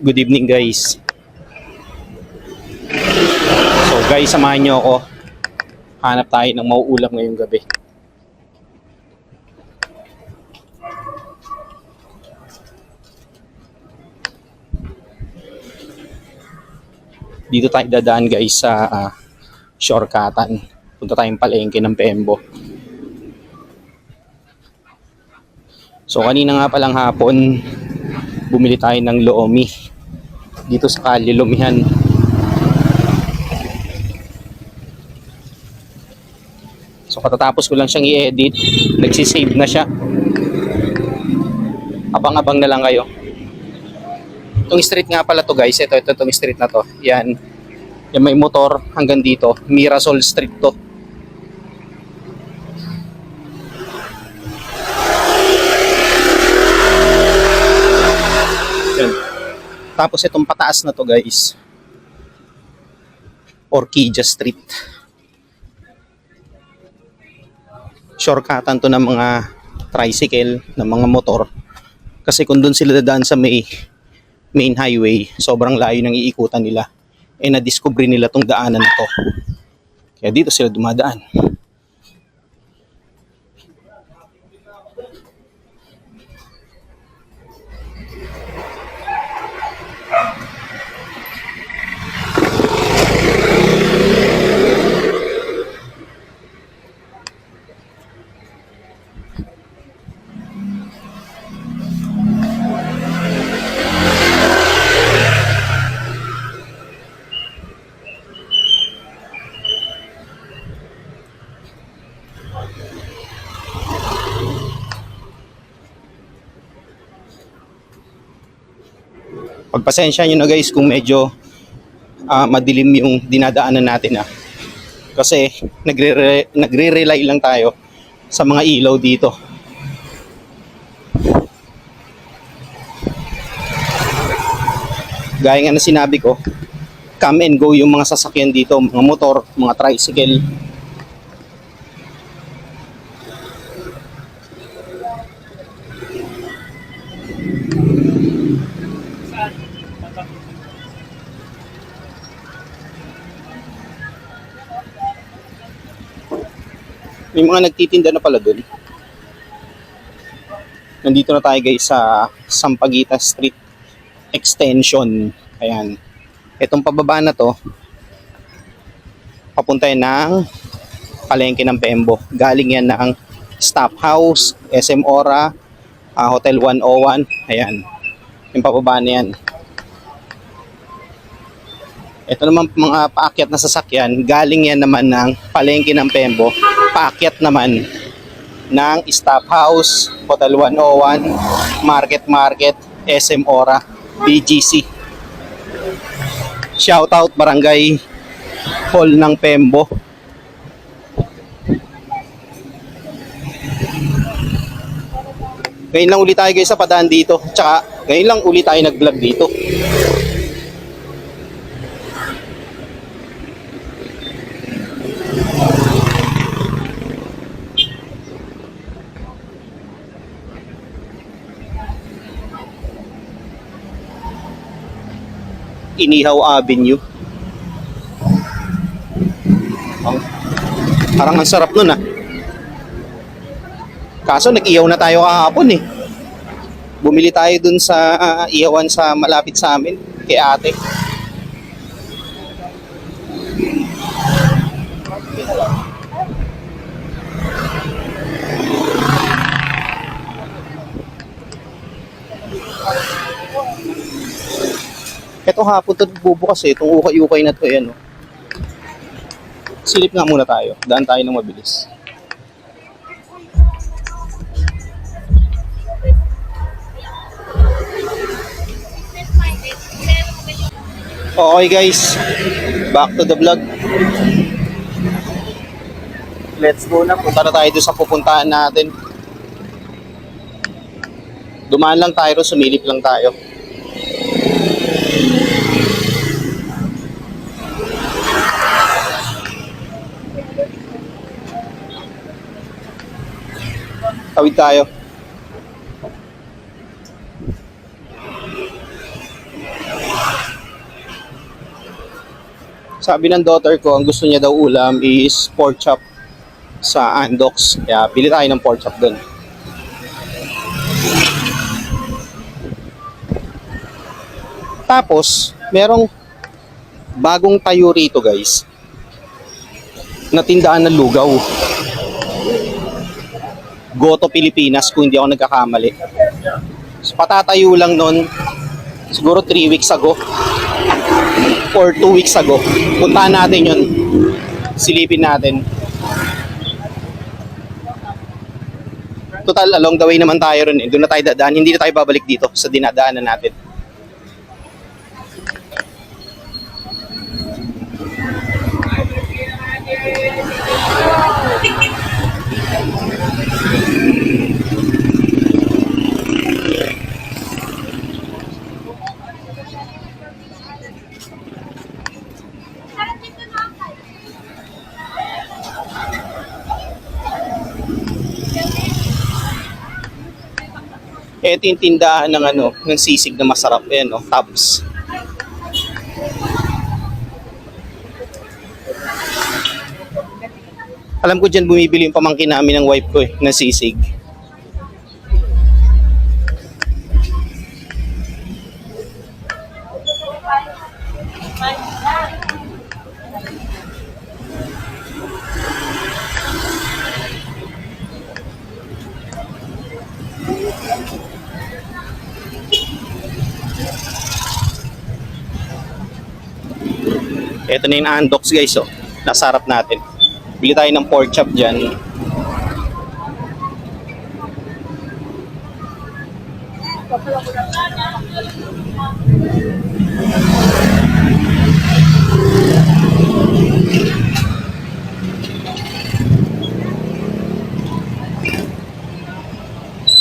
Good evening guys. So guys, samahan nyo ako. Hanap tayo ng mauulam ngayong gabi. Dito tayo dadaan guys sa shortcutan. Punta tayong palengke ng Pembo. So kanina nga palang hapon, bumili tayo ng Lomi dito sa Kalye Lumihan. So katatapos ko lang siyang i-edit, nagsisave na siya. Abang-abang na lang kayo. Itong street nga pala to guys, itong street na to. Yan may motor hanggang dito, Mirasol Street to. Yan. Tapos itong pataas na to guys, Orquídea Street. Shortcutan to ng mga tricycle, ng mga motor. Kasi kung doon sila dadaan sa main highway, sobrang layo ng iikutan nila. Na-discover nila tong daanan na to. Kaya dito sila dumadaan. Pagpasensya nyo na guys kung medyo madilim yung dinadaanan natin kasi nagre-rely lang tayo sa mga ilaw dito. Gaya nga na sinabi ko, come and go yung mga sasakyan dito, mga motor, mga tricycle. May mga nagtitinda na pala doon. Nandito na tayo guys sa Sampaguita Street Extension. Ayan. Itong pababa na to, papunta yan ng palengke ng Pembo. Galing yan ng Staff House, SM Ora, Hotel 101. Ayan. Yung pababa na yan. Ito naman mga paakyat na sasakyan, galing yan naman ng palengke ng Pembo, paakyat naman ng Staff House, Hotel 101, Market, SM Ora, BGC. Shoutout Barangay Hall ng Pembo. Ngayon lang ulit tayo guys sa padaan dito, tsaka ngayon lang ulit tayo nag-vlog dito. Inihaw Avenue. Parang ang sarap nun Kaso nag-ihaw na tayo kahapon Bumili tayo dun sa ihawan sa malapit sa amin, kay ate. Ito hapon ito bubukas itong ukay-ukay na ito Silip nga muna tayo, daan tayo ng mabilis. Okay guys, back to the vlog. Let's go na, punta na tayo doon sa pupuntahan natin. Dumaan lang tayo, sumilip lang tayo. Tawid tayo. Sabi ng daughter ko, ang gusto niya daw ulam is pork chop sa Andox. Kaya bili tayo ng pork chop doon. Tapos, merong bagong tayo rito guys, na tindahan ng lugaw. Goto Pilipinas kung hindi ako nagkakamali. So, patatayo lang nun siguro 3 weeks ago or 2 weeks ago. Puntahan natin yun. Silipin natin. Total, along the way naman tayo ron eh. Doon na tayo dadaan. Hindi na tayo babalik dito sa dinadaanan natin. Ito yung tindahan ng ng sisig na masarap. Ayan, no? Tabs. Alam ko dyan bumibili yung pamangkin namin ng wife ko eh, na sisig. Ito na yung Andox guys, oh. Nasa harap natin. Bili tayo ng pork chop dyan.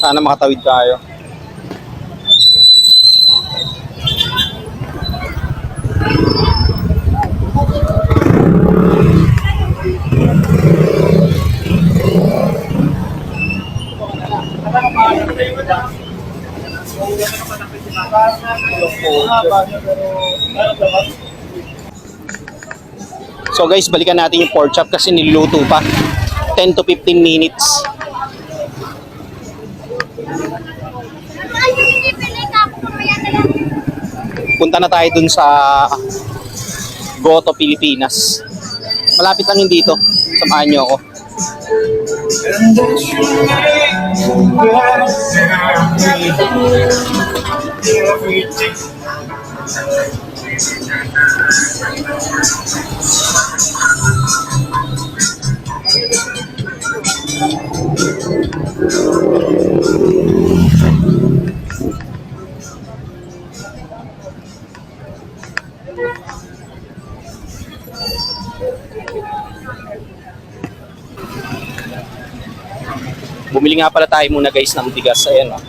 Sana makatawid tayo. So guys, balikan natin yung pork chop kasi niluluto pa. 10 to 15 minutes. Punta na tayo dun sa Goto Pilipinas. Malapit lang yun dito. Samahan nyo ako. Bumili nga pala tayo muna guys ng bigas. Ayan, oh.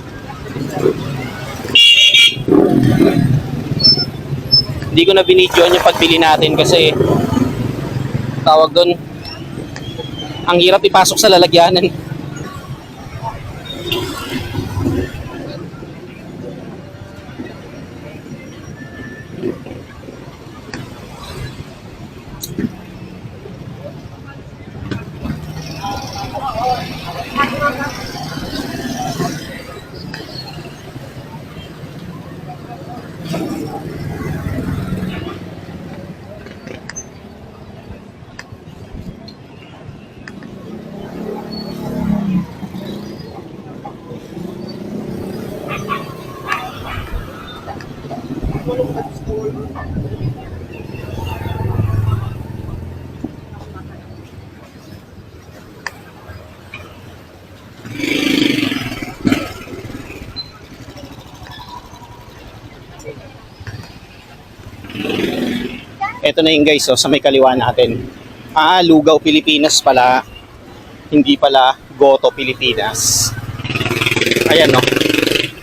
Hindi ko na binidyoan yung pagbili natin kasi tawag doon, ang hirap ipasok sa lalagyanan. Ito na yung guys, oh, sa may kaliwa natin. Lugaw Pilipinas pala. Hindi pala Goto Pilipinas. Ayan, no.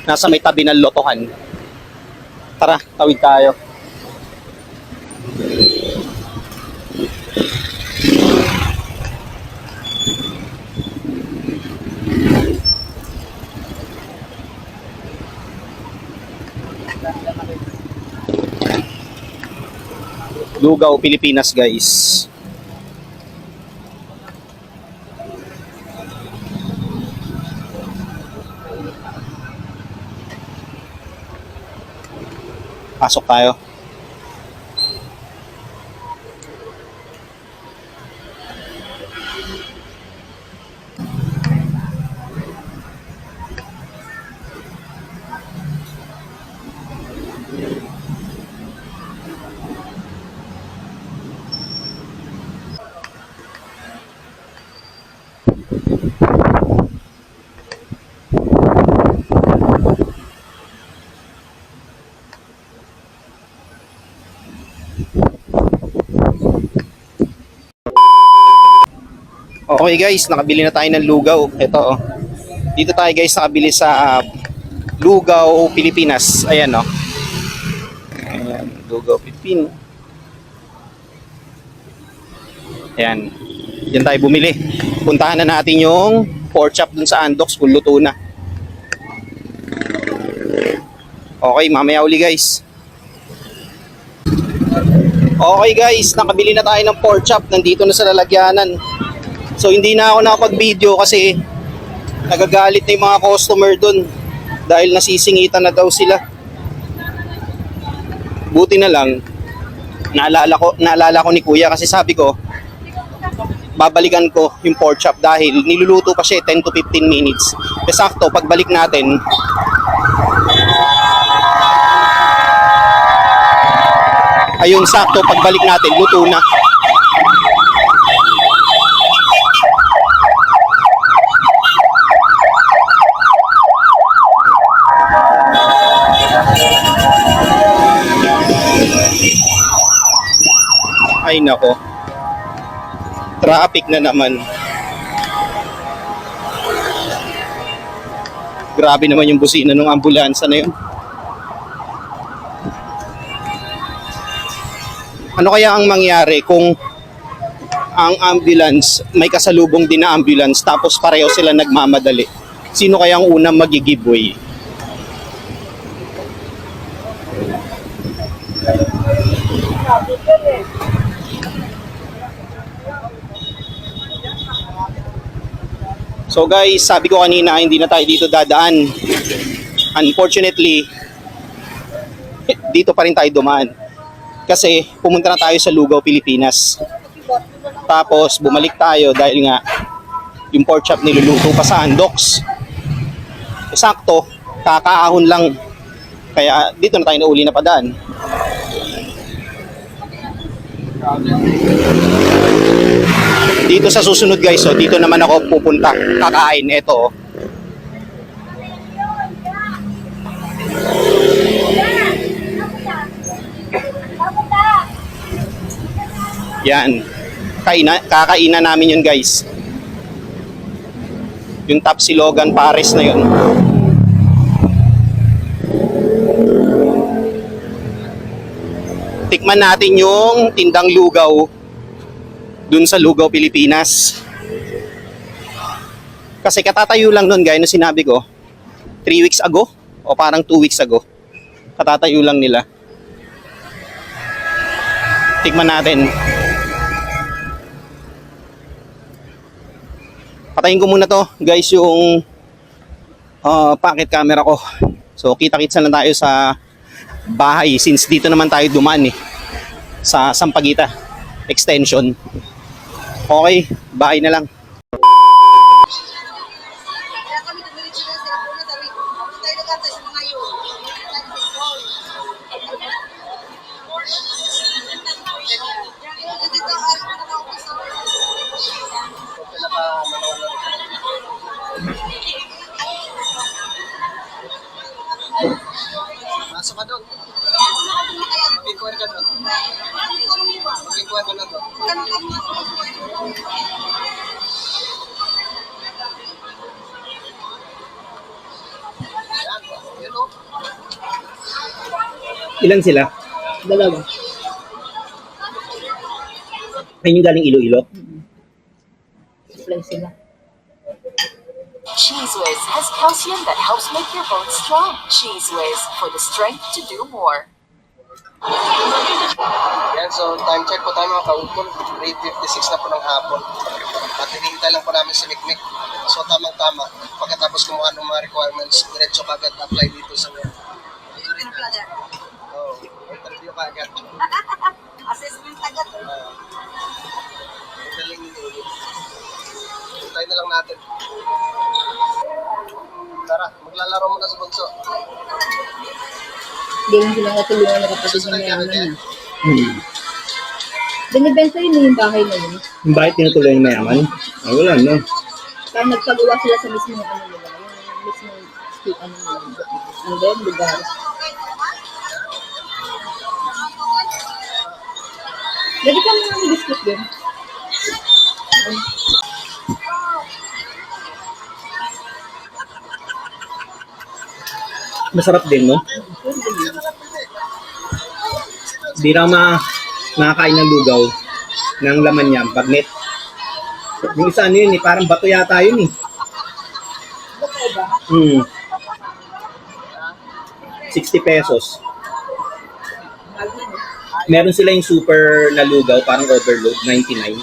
Nasa may tabi ng lotohan. Tara, tawid tayo. Lugaw, Pilipinas, guys. Pasok tayo. Okay guys, nakabili na tayo ng lugaw. Ito oh. Dito tayo guys nakabili sa Lugaw, Pilipinas. Ayan oh. Ayan, Lugaw, Pilipinas. Ayan. Diyan tayo bumili. Puntahan na natin yung pork chop dun sa Andox kung luto na. Okay, mamaya uli guys. Okay guys, nakabili na tayo ng pork chop. Nandito na sa lalagyanan. So hindi na ako nakapag-video kasi nagagalit na yung mga customer dun dahil nasisingitan na daw sila. Buti na lang naalala ko ni Kuya kasi sabi ko babalikan ko yung pork chop dahil niluluto pa siya 10 to 15 minutes. E sakto pagbalik natin ayun, sakto pagbalik natin luto na. Ay nako. Traffic na naman. Grabe naman yung busina ng ambulansya na yun. Ano kaya ang mangyari kung ang ambulance, may kasalubong din na ambulance tapos pareho sila nagmamadali? Sino kaya ang unang magi-giveaway? So guys, sabi ko kanina hindi na tayo dito dadaan. Unfortunately, dito pa rin tayo dumaan. Kasi pumunta na tayo sa Lugaw, Pilipinas. Tapos bumalik tayo dahil nga yung pork chop niluluto pa sa Andox. Sakto, kakaahon lang. Kaya dito na tayo nauli na padaan. Dito sa susunod guys, so dito naman ako pupunta. Kakain, eto oh. Yan. Kakainan namin yun guys. Yung Tapsilogan Pares na yun. Tikman natin yung tindang lugaw dun sa Lugaw, Pilipinas. Kasi katatayo lang nun guys, no sinabi ko 3 weeks ago o parang 2 weeks ago. Katatayo lang nila. Tikman natin. Patayin ko muna to guys yung pocket camera ko. So kita-kits na lang tayo sa bahay since dito naman tayo dumaan sa Sampaguita extension. Okay, bahay na lang. Masuk ka doon. Mag-inquire ka doon. Mag-inquire ka na doon. Ilan sila? Dalawa. Ayun yung galing Iloilo? Supply sila. Cheese Whiz has calcium that helps make your bones strong. Cheese Whiz, for the strength to do more. Yan, so time check po tayo mga kautol. 8:56 na po ng hapon. At hinihintay lang po namin si Mikmik. So tamang-tama. Pagkatapos kumuha ng mga requirements, diretso kagad apply dito sa ngayon. Oh, interview kagad. Assessment agad. Galing nyo. Hintay na lang natin. Tara, maglalaro muna sa bunso. Hindi yung sila natulungan na kapatid na Susunod ka mayaman na niya. Hmm. Binibenta yun yung bahay na yun. Yung bakit tinutuloy ng mayaman? Ay, wala, no? Kaya nagpagawa sila sa mismong ano nila. Yung mismong street ano nila. Ano ba yun? Lugar. Lagi ka mga may biscuit din. Masarap din, no? Di na nakakain ng lugaw ng laman niya, bagnet. Yung isa ano yun, parang bato yata yun eh. Okay ba? 60 pesos. Mahal din eh. Meron sila yung super na lugaw, parang overload, 99.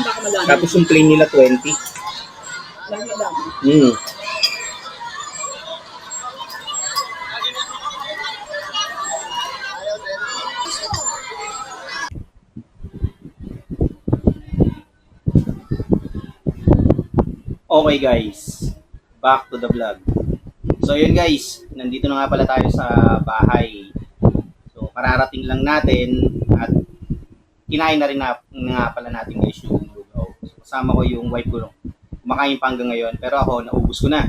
Baka madami. Tapos yung plain nila, 20. Baka madami. Okay guys, back to the vlog. So yun guys, nandito na nga pala tayo sa bahay. So kararating lang natin at kinain na rin nga pala natin guys yung lugaw. So, kasama ko yung wife ko, kumakain pa hanggang ngayon, pero ako naubos ko na.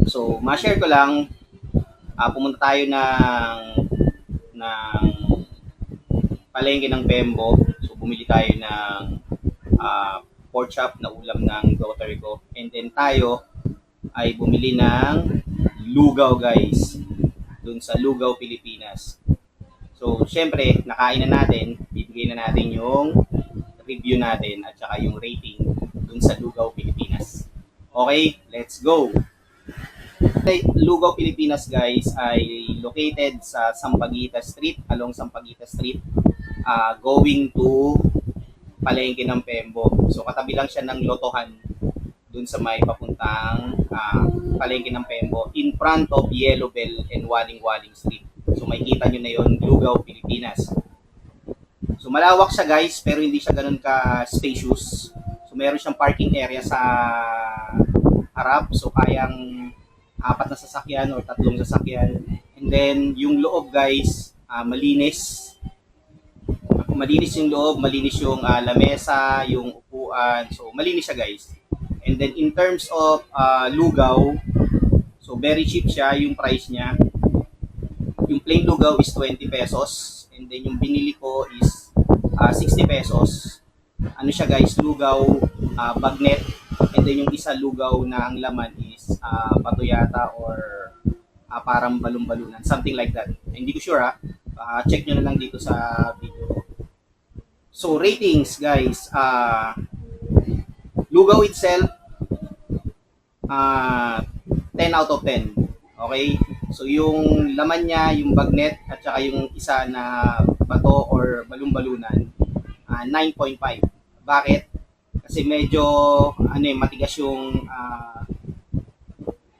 So ma-share ko lang, pumunta tayo ng palengke ng Pembo. So bumili tayo ng pork chop na ulam ng daughter ko. And then tayo ay bumili ng lugaw guys. Dun sa Lugaw, Pilipinas. So, syempre, nakain na natin. Bibigay na natin yung review natin at saka yung rating dun sa Lugaw, Pilipinas. Okay, let's go! Okay, Lugaw, Pilipinas guys ay located sa Sampaguita Street, along Sampaguita Street, going to palengke ng Pembo. So katabi lang siya ng lotohan dun sa may papuntang palengke ng Pembo in front of Yellow Bell and Waling-Waling Street. So makikita nyo na yon, Lugaw, Pilipinas. So malawak siya guys, pero hindi siya ganun ka-spacious. So meron siyang parking area sa harap. So kayang 4 na sasakyan or 3 sasakyan. And then yung loob guys, malinis. Malinis yung loob, malinis yung lamesa, yung upuan. So, malinis siya guys. And then, in terms of lugaw, so very cheap siya yung price niya. Yung plain lugaw is 20 pesos. And then, yung binili ko is 60 pesos. Ano siya guys, lugaw, bagnet. And then, yung isa lugaw na ang laman is bato yata or parang balon-balunan. Something like that. Hindi ko sure check nyo na lang dito sa video. So, ratings, guys. Lugaw itself, 10 out of 10. Okay? So, yung laman niya, yung bagnet, at saka yung isa na bato or balon-balunan, 9.5. Bakit? Kasi medyo, matigas yung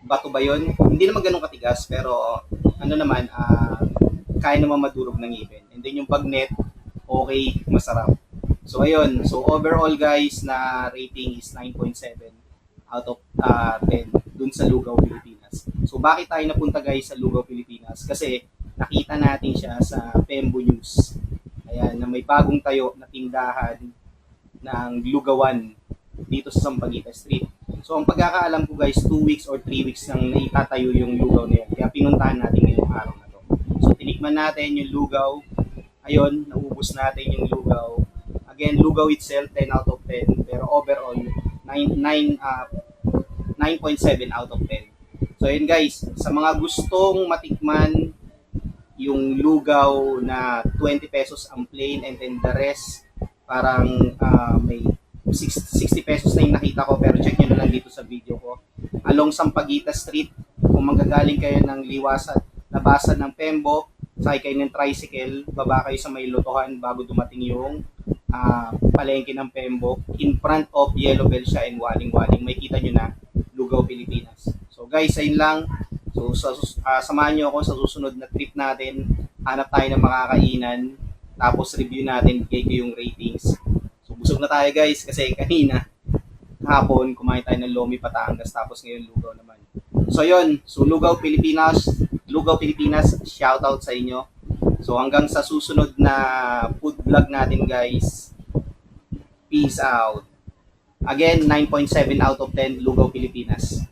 bato ba yun? Hindi naman ganun katigas, pero, kaya naman madurog ng ngipin. And then yung bagnet, okay, masarap. So ayun, so overall guys na rating is 9.7 out of 10 dun sa Lugaw, Pilipinas. So bakit tayo napunta guys sa Lugaw, Pilipinas? Kasi nakita natin siya sa Pembo News. Ayan, na may bagong tayo na tindahan ng lugawan dito sa Sampaguita Street. So ang pagkakaalam ko guys, 2 weeks or 3 weeks nang naitatayo yung lugaw na yan. Kaya pinuntahan natin ngayong araw na to. So tinikman natin yung lugaw. Ayun, naubos natin yung lugaw. Again, lugaw itself, 10 out of 10. Pero overall, 9.7 out of 10. So yun guys, sa mga gustong matikman yung lugaw na 20 pesos ang plain and then the rest, parang may 60 pesos na yung nakita ko. Pero check nyo na lang dito sa video ko. Along Sampaguita Street, kung manggagaling kayo ng Liwasat na labasan ng Pembo, sakay kayo ng tricycle, baba kayo sa may lotohan bago dumating yung palengke ng Pembo. In front of Yellow Bell siya and Waling-Waling. May kita nyo na, Lugaw, Pilipinas. So guys, ayun lang. So samahan nyo ako sa susunod na trip natin. Hanap tayo ng makakainan. Tapos review natin, bigay ko yung ratings. So busog na tayo guys kasi kanina hapon kumain tayo ng Lomi Patangas tapos ngayon Lugaw naman. So yun, so Lugaw Pilipinas, shoutout sa inyo. So hanggang sa susunod na food vlog natin guys. Peace out. Again, 9.7 out of 10 Lugaw Pilipinas.